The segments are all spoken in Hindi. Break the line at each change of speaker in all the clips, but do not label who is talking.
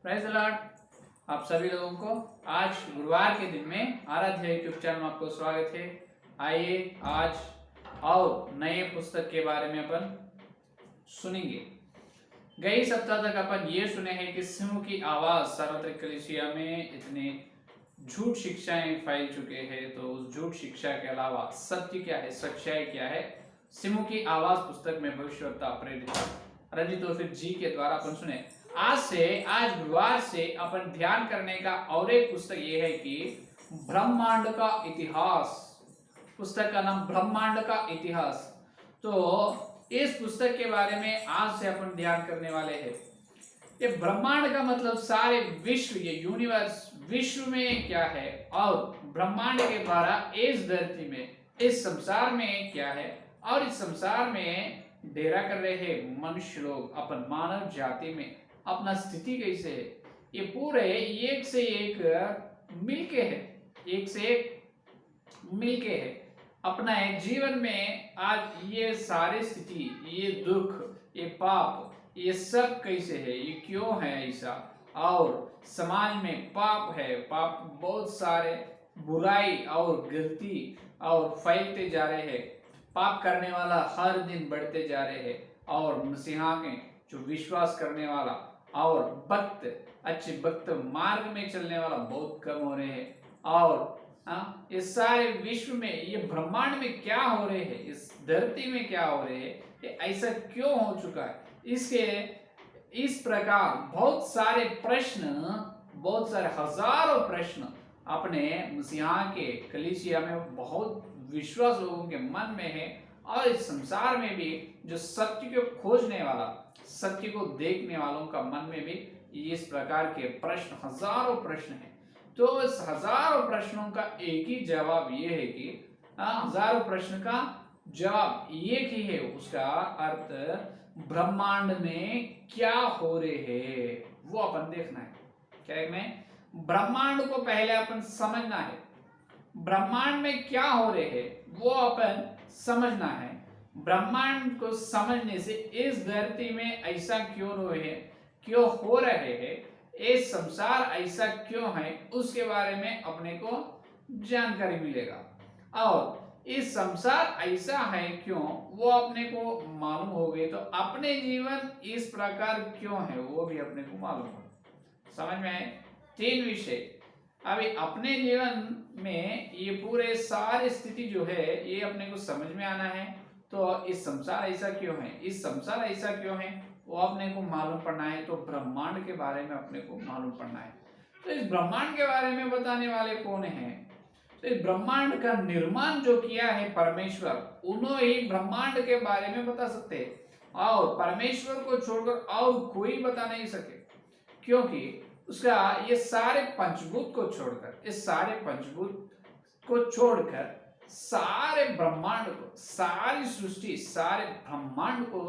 Praise the Lord. आप सभी लोगों को आज गुरुवार के दिन में आराध्य यूट्यूब चैनल में आपको स्वागत है। आइए आज और नए पुस्तक के बारे में अपन सुनेंगे। गई सप्ताह तक अपन ये सुने हैं कि सिंह की आवाज सार्वत्रिक कलीसिया में इतने झूठ शिक्षाएं फैल चुके हैं, तो उस झूठ शिक्षा के अलावा सत्य क्या है, सच्चाई क्या है, सिंह की आवाज पुस्तक में भविष्यवक्ता प्रेरित रंजित जी के द्वारा अपन सुने। आज गुरुवार से अपन ध्यान करने का और एक पुस्तक ये है कि ब्रह्मांड का इतिहास। पुस्तक का नाम ब्रह्मांड का इतिहास। तो इस पुस्तक के बारे में आज से अपन ध्यान करने वाले हैं। ये ब्रह्मांड का मतलब सारे विश्व, ये यूनिवर्स, विश्व में क्या है और ब्रह्मांड के द्वारा इस धरती में, इस संसार में क्या है और इस संसार में डेरा कर रहे हैं मनुष्य लोग, अपन मानव जाति में अपना स्थिति कैसे है, ये पूरे एक से एक मिलके है, एक से एक मिलके है। अपना जीवन में आज ये सारे स्थिति, ये दुख, ये पाप, ये सब कैसे है, ये क्यों है ऐसा, और समाज में पाप है, पाप बहुत सारे बुराई और गलती और फैलते जा रहे हैं। पाप करने वाला हर दिन बढ़ते जा रहे हैं और मसीहा के जो विश्वास करने वाला और भक्त, अच्छे भक्त मार्ग में चलने वाला बहुत कम हो रहे हैं। और इस सारे विश्व में, ये ब्रह्मांड में क्या हो रहे हैं, इस धरती में क्या हो रहे हैं, ये ऐसा क्यों हो चुका है, इसके इस प्रकार बहुत सारे प्रश्न, बहुत सारे हजारों प्रश्न अपने मसीहा के कलीसिया में बहुत विश्वास लोगों के मन में है। और इस संसार में भी जो सत्य को खोजने वाला, सत्य को देखने वालों का मन में भी इस प्रकार के प्रश्न, हजारों प्रश्न हैं। तो इस हजारों प्रश्नों का एक ही जवाब ये है कि हजारों प्रश्न का जवाब एक ही है, उसका अर्थ ब्रह्मांड में क्या हो रहे हैं वो अपन देखना है। क्या देखना है? ब्रह्मांड को पहले अपन समझना है। ब्रह्मांड में क्या हो रहे हैं वो अपन समझना है। ब्रह्मांड को समझने से इस धरती में ऐसा क्यों हो रहे हैं, इस संसार ऐसा क्यों है, उसके बारे में अपने को जानकारी मिलेगा। और इस संसार ऐसा है क्यों वो अपने को मालूम हो गए तो अपने जीवन इस प्रकार क्यों है वो भी अपने को मालूम हो। समझ में आए? 3 विषय। अभी अपने जीवन में ये पूरे सारी स्थिति जो है ये अपने को समझ में आना है। तो इस संसार ऐसा क्यों है, इस संसार ऐसा क्यों है वो अपने को मालूम पड़ना है। तो ब्रह्मांड के बारे में अपने को मालूम पड़ना है। तो इस ब्रह्मांड के बारे में बताने वाले कौन है? तो इस ब्रह्मांड का निर्माण जो किया है परमेश्वर, उन्होंने ही ब्रह्मांड के बारे में बता सकते हैं और परमेश्वर को छोड़कर और कोई बता नहीं सके। क्योंकि उसका ये सारे पंचभूत को छोड़कर, इस सारे पंचभूत को छोड़कर सारे ब्रह्मांड को, सारी सृष्टि, सारे ब्रह्मांड को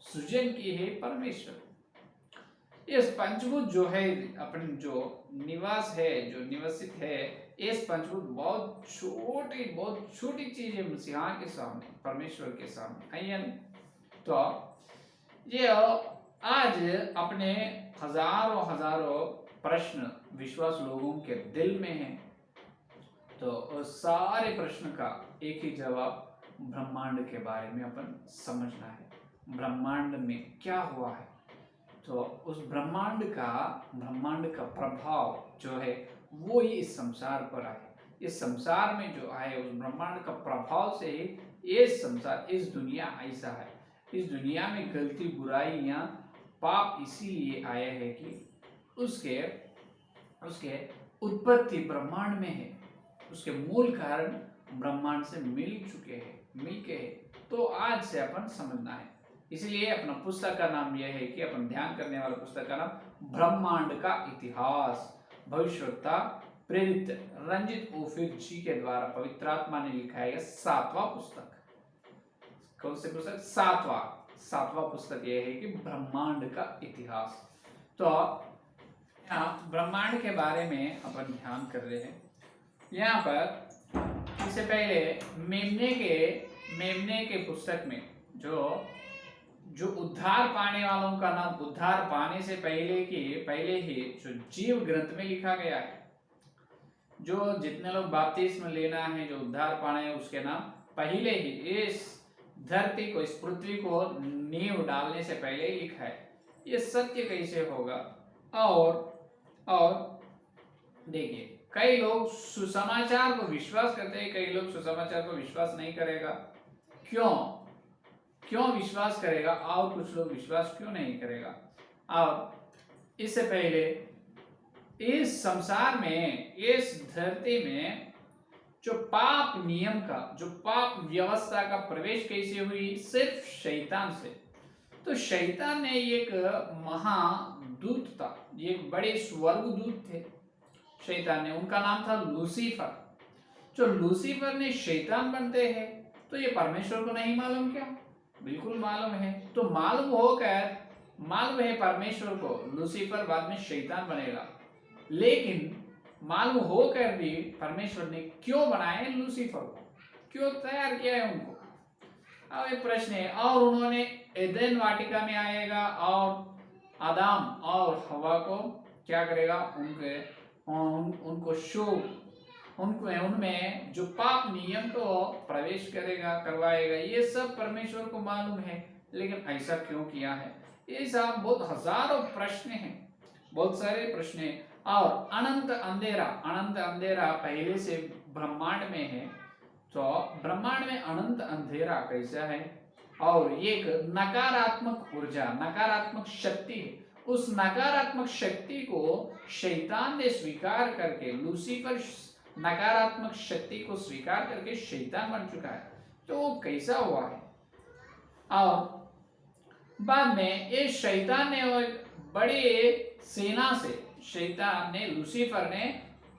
सृजन की है परमेश्वर। इस पंचभूत जो है, अपन जो निवास है, जो निवसित है, इस पंचभूत बहुत छोटी चीज है मसीहा के सामने, परमेश्वर के सामने है या नहीं? तो ये आज अपने हजारों प्रश्न विश्वास लोगों के दिल में है। तो उस सारे प्रश्न का एक ही जवाब ब्रह्मांड के बारे में अपन समझना है। ब्रह्मांड में क्या हुआ है, तो उस ब्रह्मांड का प्रभाव जो है वो ही इस संसार पर आए। इस संसार में जो आए उस ब्रह्मांड का प्रभाव से ही ये संसार, इस दुनिया ऐसा है। इस दुनिया में गलती, बुराइयां, पाप इसीलिए आए हैं कि उसके उत्पत्ति ब्रह्मांड में है, उसके मूल कारण ब्रह्मांड से मिलके है। तो आज से अपन समझना है। इसलिए अपना पुस्तक का नाम यह है कि अपन ध्यान करने वाला पुस्तक का नाम ब्रह्मांड का इतिहास, भविष्यवक्ता प्रेरित रंजित जी के द्वारा पवित्र आत्मा ने लिखा है। 7वां पुस्तक। कौन से पुस्तक? 7वां पुस्तक यह है कि ब्रह्मांड का इतिहास। तो यहाँ ब्रह्मांड के बारे में अपन ध्यान कर रहे हैं। यहाँ पर इससे पहले मेमने के पुस्तक में जो जो उद्धार पाने वालों का नाम उद्धार पाने से पहले ही जो जीव ग्रंथ में लिखा गया है। जो जितने लोग बपतिस्मा लेना है, जो उद्धार पाने हैं, उसके नाम पहले ही इस धरती को, इस पृथ्वी को नींव डालने से पहले ही लिखा है। ये सत्य कैसे होगा? और देखिए, कई लोग सुसमाचार को विश्वास करते हैं, कई लोग सुसमाचार को विश्वास नहीं करेगा। क्यों विश्वास करेगा और कुछ लोग विश्वास क्यों नहीं करेगा? और इससे पहले इस संसार में, इस धरती में जो पाप नियम का, जो पाप व्यवस्था का प्रवेश कैसे हुई? सिर्फ शैतान से। तो शैतान ने एक महादूत था, एक बड़े स्वर्गदूत थे शैतान ने, उनका नाम था लूसीफर। जो लूसीफर ने शैतान बनते हैं, तो ये परमेश्वर को नहीं मालूम क्या? बिल्कुल मालूम है। तो मालूम है परमेश्वर को लूसीफर बाद में शैतान बनेगा, लेकिन मालूम होकर भी परमेश्वर ने क्यों बनाया है लूसीफर को, क्यों तैयार किया है उनको? अब एक प्रश्न है। और उन्होंने एदेन वाटिका में आएगा और आदम और हवा को क्या करेगा? उनमें जो पाप नियम को प्रवेश करवाएगा। ये सब परमेश्वर को मालूम है, लेकिन ऐसा क्यों किया है? ये सब बहुत हजारों प्रश्न हैं, बहुत सारे प्रश्न हैं। और अनंत अंधेरा पहले से ब्रह्मांड में है। तो ब्रह्मांड में अनंत अंधेरा कैसा है? और एक नकारात्मक ऊर्जा, नकारात्मक शक्ति है। उस नकारात्मक शक्ति को शैतान ने स्वीकार करके, लूसीफर नकारात्मक शक्ति को स्वीकार करके शैतान बन चुका है। तो वो कैसा हुआ है? और बाद में इस शैतान ने बड़े सेना से, शैतान ने, लूसीफर ने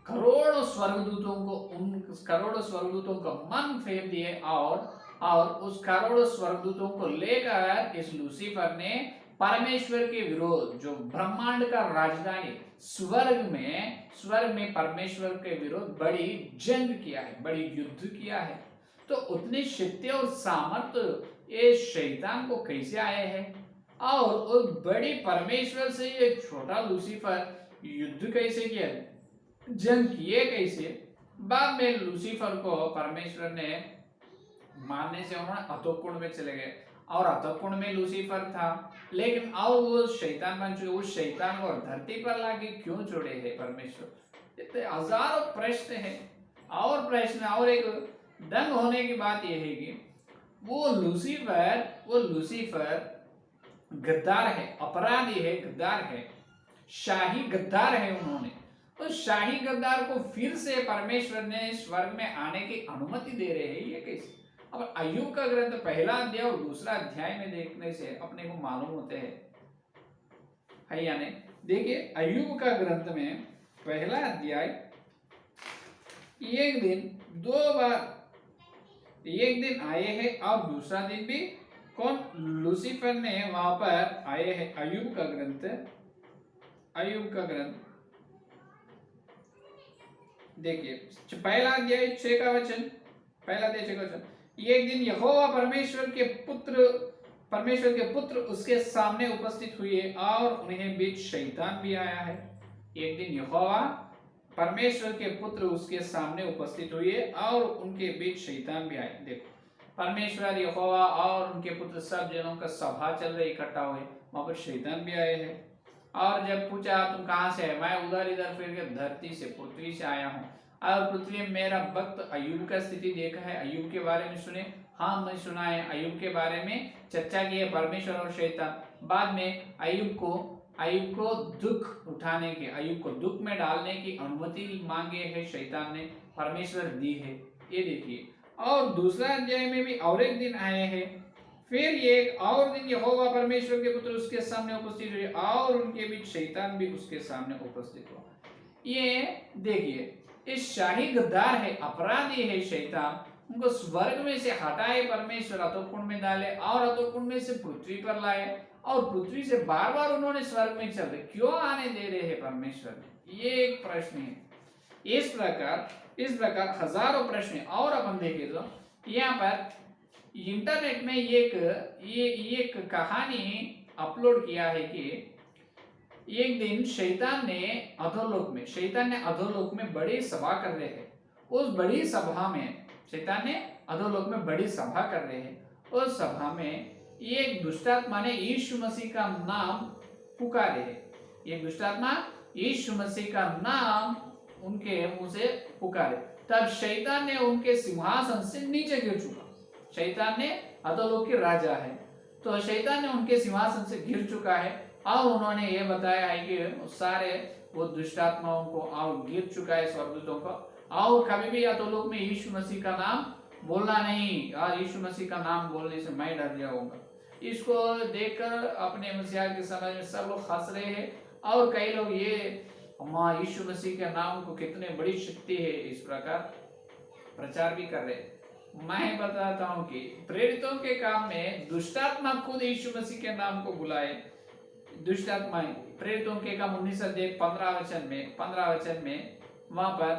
करोड़ों स्वर्गदूतों को मन फेर दिए और उस करोड़ों स्वर्गदूतों को लेकर इस लूसीफर ने परमेश्वर के विरोध, जो ब्रह्मांड का राजधानी स्वर्ग में परमेश्वर के विरोध बड़ी जंग किया है, बड़ी युद्ध किया है। तो उतनी शक्ति और सामर्थ्य ये शैतान को कैसे आए हैं? और उस बड़ी परमेश्वर से ये छोटा लूसीफर युद्ध कैसे किया, जंग किए कैसे? बाद में लूसीफर को परमेश्वर ने मारने से उन्होंने अधोकुंड में चले गए, और अधोकुंड में लूसीफर था, लेकिन और वो शैतान बन चुके। उस शैतान को धरती पर लाके क्यों छोड़े है परमेश्वर? इतने हजारों प्रश्न है। और एक दंग होने की बात यह है कि वो लूसीफर गद्दार है, अपराधी है, गद्दार है, शाही गद्दार है। उन्होंने उस शाही गद्दार को फिर से परमेश्वर ने स्वर्ग में आने की अनुमति दे रहे हैं। ये कैसे? अब अय्यूब का ग्रंथ पहला अध्याय और दूसरा अध्याय में देखने से अपने को मालूम होते हैं, है या नहीं? देखिए, अय्यूब का ग्रंथ में पहला अध्याय, एक दिन दो बार, एक दिन आए हैं और दूसरा दिन भी कौन? लूसीफर ने वहां पर आए हैं। अय्यूब का ग्रंथ देखिए, पहला अध्याय 6 का वचन, पहला अध्याय 6 का वचन। एक दिन यहोवा परमेश्वर के पुत्र उसके सामने उपस्थित हुए और उन्हें बीच शैतान भी आया है। एक दिन यहोवा परमेश्वर के पुत्र उसके सामने उपस्थित हुए और उनके बीच शैतान भी आए। देखो, परमेश्वर, यहोवा और उनके पुत्र सब जनों का सभा चल रही, इकट्ठा हुए, वहां पर शैतान भी आए हैं। और जब पूछा तुम कहां से है? मैं उधर इधर फिर के धरती से, पृथ्वी से आया हूँ। और पृथ्वी में मेरा भक्त अय्यूब का स्थिति देखा है, अय्यूब के बारे में सुने? हाँ, मैं सुना है। अय्यूब के बारे में चर्चा की है परमेश्वर और शैतान। बाद में अय्यूब को दुख उठाने के, अय्यूब को दुख में डालने की अनुमति मांगे है शैतान ने, परमेश्वर दी है। ये देखिए, और दूसरा अध्याय में भी और एक दिन आए हैं। फिर एक और दिन यहोवा परमेश्वर के पुत्र उसके सामने उपस्थित हुए और उनके बीच शैतान भी उसके सामने उपस्थित हुआ। ये देखिए, इस शाही गद्दार है, अपराधी है शैतान, उनको स्वर्ग में से हटाए परमेश्वर, अधोकुंड में डाले और अधोकुंड में से पृथ्वी पर लाए, और पृथ्वी से बार बार उन्होंने स्वर्ग में चले, क्यों आने दे रहे हैं परमेश्वर? ये एक प्रश्न है। इस प्रकार हजारों प्रश्न। और अपन देखें तो यहाँ पर इंटरनेट में ये एक कहानी अपलोड किया है कि एक दिन शैतान ने अधोलोक में बड़ी सभा कर रहे हैं। उस बड़ी सभा में शैतान ने अधोलोक में बड़ी सभा कर रहे हैं। उस सभा में एक दुष्टात्मा ने यीशु मसीह का नाम पुकारे है। एक दुष्टात्मा यीशु मसीह का नाम उनके मुंह से पुकारे, तब शैतान ने उनके सिंहासन से नीचे गिर चुका। शैतान ने अधोलोक के राजा है, तो शैतान ने उनके सिंहासन से गिर चुका है। और उन्होंने ये बताया है कि सारे वो दुष्टात्माओं को और गिर चुका है स्वर्गदूतों को, और कभी भी अधोलोक में यीशु मसीह का नाम बोलना नहीं, और यीशु मसीह का नाम बोलने से मैं डर जाऊंगा। इसको देखकर अपने मसीहा की समझ में सब लोग हंस रहे हैं, और कई लोग ये यीशु मसीह के नाम को कितने बड़ी शक्ति है इस प्रकार प्रचार भी कर रहे हैं। मैं बताता हूँ कि प्रेरितों के काम में दुष्टात्मा खुद यीशु मसीह के नाम को बुलाए। दुष्टात्माएं प्रेरितों के काम 19 अध्याय 15 वचन में वहां पर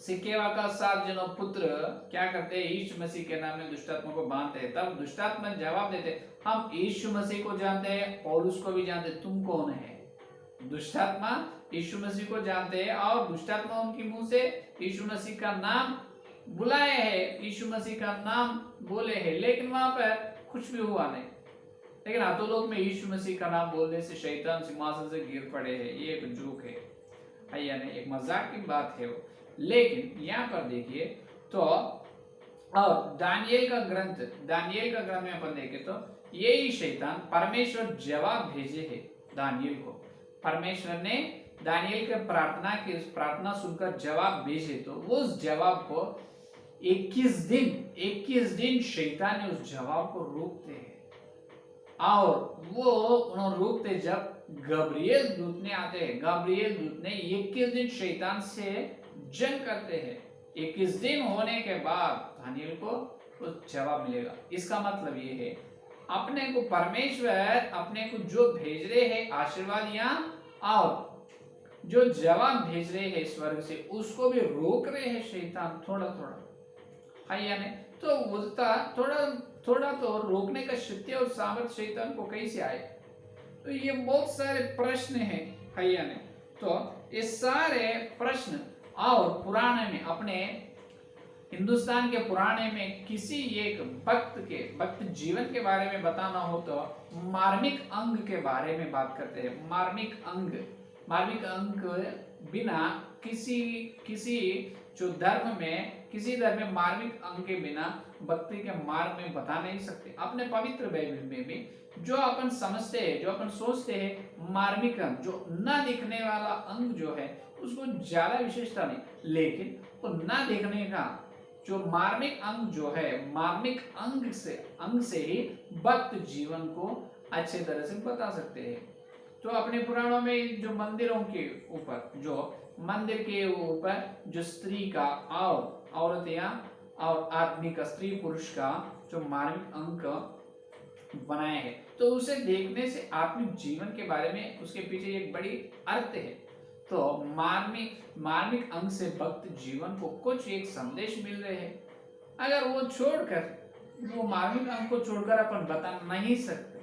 सिकेवा का 7 जनों पुत्र क्या करते हैं, यीशु मसीह के नाम में दुष्टात्मा को बांधते हैं। तब दुष्टात्मा जवाब देते, हम यीशु मसीह को जानते हैं और उसको भी जानते, तुम कौन है। दुष्टात्मा यीशु मसीह को जानते हैं और दुष्टात्मा उनके मुंह से यीशु मसीह का नाम बुलाए है, यीशु मसीह का नाम बोले हैं, लेकिन वहां पर कुछ भी हुआ नहीं। लेकिन अधोलोक में यीशु मसीह का नाम बोलने से शैतान सिंहासन से गिर पड़े हैं। ये एक जोक है, यानी एक मजाक की बात है वो। लेकिन यहाँ पर देखिए तो, और दानियेल का ग्रंथ में अपन देखें तो यही शैतान परमेश्वर जवाब भेजे है दानियेल को। परमेश्वर ने दानियेल के प्रार्थना सुनकर जवाब भेजे, तो उस जवाब को 21 दिन शैतान ने उस जवाब को रोकते हैं, और वो उन्होंने रोकते जब गब्रिएल दूत ने आते हैं। गब्रिएल दूत ने 21 दिन शैतान से जंग करते हैं। 21 दिन होने के बाद दानियेल को उस जवाब मिलेगा। इसका मतलब ये है अपने को परमेश्वर अपने को जो भेज रहे हैं आशीर्वाद और जो जवाब भेज रहे हैं स्वर्ग से, उसको भी रोक रहे हैं शैतान थोड़ा थोड़ा, है या नहीं। तो उसका थोड़ा तो रोकने का शक्ति और सामर्थ्य शैतान को कैसे आए। तो ये बहुत सारे प्रश्न हैं, है या नहीं। तो ये सारे प्रश्न और पुराने में, अपने हिंदुस्तान के पुराने में किसी एक भक्त जीवन के बारे में बताना हो तो मार्मिक अंग के बारे में बात करते हैं। मार्मिक अंग बिना किसी जो धर्म में मार्मिक अंग के बिना भक्ति के मार्ग में बता नहीं सकते। अपने पवित्र बाइबल में भी जो अपन समझते हैं, जो अपन सोचते हैं, मार्मिक अंग जो न दिखने वाला अंग जो है उसको ज्यादा विशेषता नहीं, लेकिन वो न दिखने का जो मार्मिक अंग जो है, मार्मिक अंग से ही भक्त जीवन को अच्छे तरह से बता सकते हैं। तो अपने पुराणों में जो मंदिरों के ऊपर, जो मंदिर के ऊपर जो स्त्री का और औरत या और आदमी का, स्त्री पुरुष का जो मार्मिक अंग बनाए हैं, तो उसे देखने से आत्मिक जीवन के बारे में उसके पीछे एक बड़ी अर्थ है। तो मार्मिक अंग से भक्त जीवन को कुछ एक संदेश मिल रहे हैं। अगर वो मार्मिक अंग को छोड़कर अपन बता नहीं सकते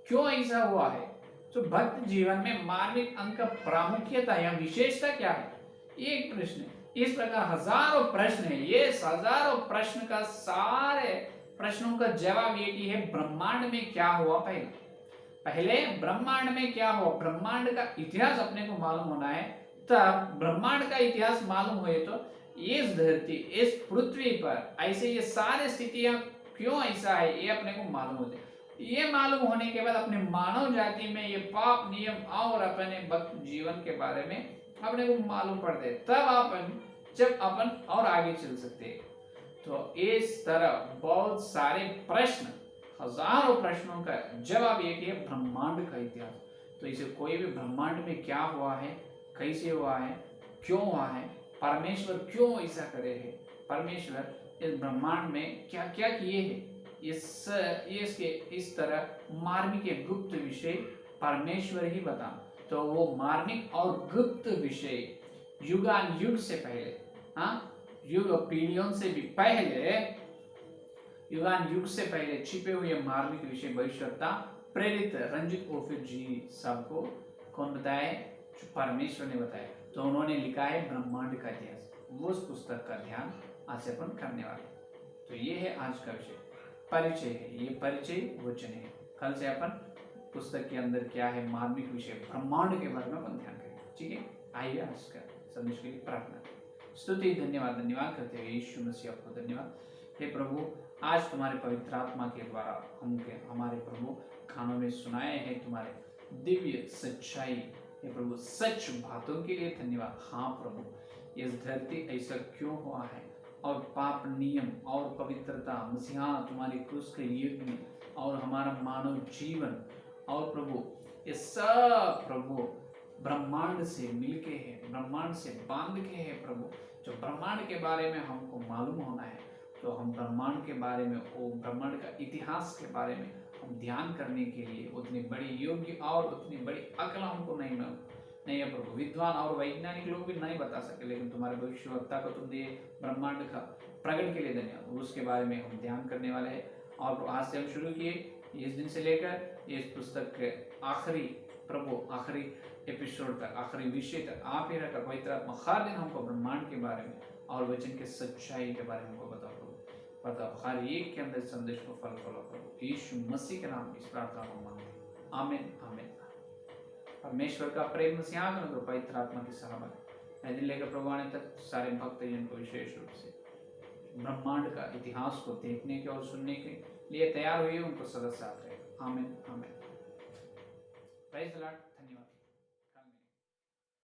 क्यों ऐसा हुआ है। तो भक्त जीवन में मार्मिक अंग का प्रामुख्यता या विशेषता क्या है, ये एक प्रश्न है। इस प्रकार हजारों प्रश्न है। ये हजारों प्रश्न का सारे प्रश्नों का जवाब ये कि है ब्रह्मांड में क्या हुआ। पहले ब्रह्मांड में क्या हुआ, ब्रह्मांड का इतिहास अपने को मालूम होना है। तब ब्रह्मांड का इतिहास मालूम हुए तो इस धरती, इस पृथ्वी पर ऐसे ये सारे स्थितियां क्यों ऐसा है ये अपने को मालूम होते। ये मालूम होने के बाद अपने मानव जाति में ये पाप नियम और अपने भक्त जीवन के बारे में अपने को मालूम पड़ते, तब जब अपन और आगे चल सकते हैं। तो इस तरह बहुत सारे प्रश्न, हजारों प्रश्नों का जवाब ये है ब्रह्मांड का इतिहास। तो इसे कोई भी ब्रह्मांड में क्या हुआ है, कैसे हुआ है, क्यों हुआ है, परमेश्वर क्यों ऐसा करे है, परमेश्वर इस ब्रह्मांड में क्या क्या किए हैं, इस तरह मार्मिक गुप्त विषय परमेश्वर ही बता। तो वो मार्मिक और गुप्त विषय युगान युग से पहले, युग पीढ़ियों से भी पहले युगान युग से पहले छिपे हुए मार्मिक विषय भविष्यवक्ता प्रेरित रंजित ओफिर जी साहब को कौन बताया? जो परमेश्वर ने बताया। तो उन्होंने लिखा है ब्रह्मांड का इतिहास। वो उस पुस्तक का ध्यान आज से अपन करने वाले। तो ये है आज का विषय, परिचय है। ये परिचय वचन है। कल से अपन पुस्तक के अंदर क्या है, मार्मिक विषय ब्रह्मांड के बारे में अपन ध्यान करेंगे। ठीक है, आइए आज का संदेश के लिए प्रार्थना करें। स्तुति धन्यवाद करते हुए यीशु मसीह आपको धन्यवाद। हे प्रभु, आज तुम्हारे पवित्र आत्मा के द्वारा हमारे प्रभु कानों में सुनाए हैं तुम्हारे दिव्य सच्चाई। हे प्रभु, सच बातों के लिए धन्यवाद। हाँ प्रभु, इस धरती ऐसा क्यों हुआ है, और पाप नियम और पवित्रता मसीहा तुम्हारी क्रूस के युग में, और हमारा मानव जीवन, और प्रभु ये सब प्रभु ब्रह्मांड से मिलके है, ब्रह्मांड से बांध के है प्रभु। जो ब्रह्मांड के बारे में हमको मालूम होना है, तो हम ब्रह्मांड के बारे में, वो ब्रह्मांड का इतिहास के बारे में हम ध्यान करने के लिए उतनी बड़ी योग्य और उतनी बड़ी अकल हमको नहीं है प्रभु। विद्वान और वैज्ञानिक लोग भी नहीं बता सके, लेकिन तुम्हारे भविष्यवक्ता को तुम दिए ब्रह्मांड का प्रकट के लिए धन्यवाद। उसके बारे में हम ध्यान करने वाले हैं। और आज से हम शुरू किए, इस दिन से लेकर इस पुस्तक के आखिरी प्रभु आखिरी एपिसोड तक, आखिरी विषय तक आप ही रखा। पवित्र आत्मा हर दिन हमको ब्रह्मांड के बारे में और वचन के सच्चाई के बारे में हमको बताओ प्रभु। बताओ हर एक के अंदर संदेश को फल फलो प्रभु। यीशु मसीह के नाम इस प्रार्थना को मांगते हैं, आमीन आमीन। परमेश्वर का प्रेम मसीहा का पवित्र आत्मा की सलामत दिन लेकर प्रभु आने तक सारे भक्त जन को विशेष रूप से ब्रह्मांड का इतिहास को देखने के और सुनने के लिए तैयार हुए, उनको सदा साथ रहे। आमीन आमीन। Praise the Lord. धन्यवाद।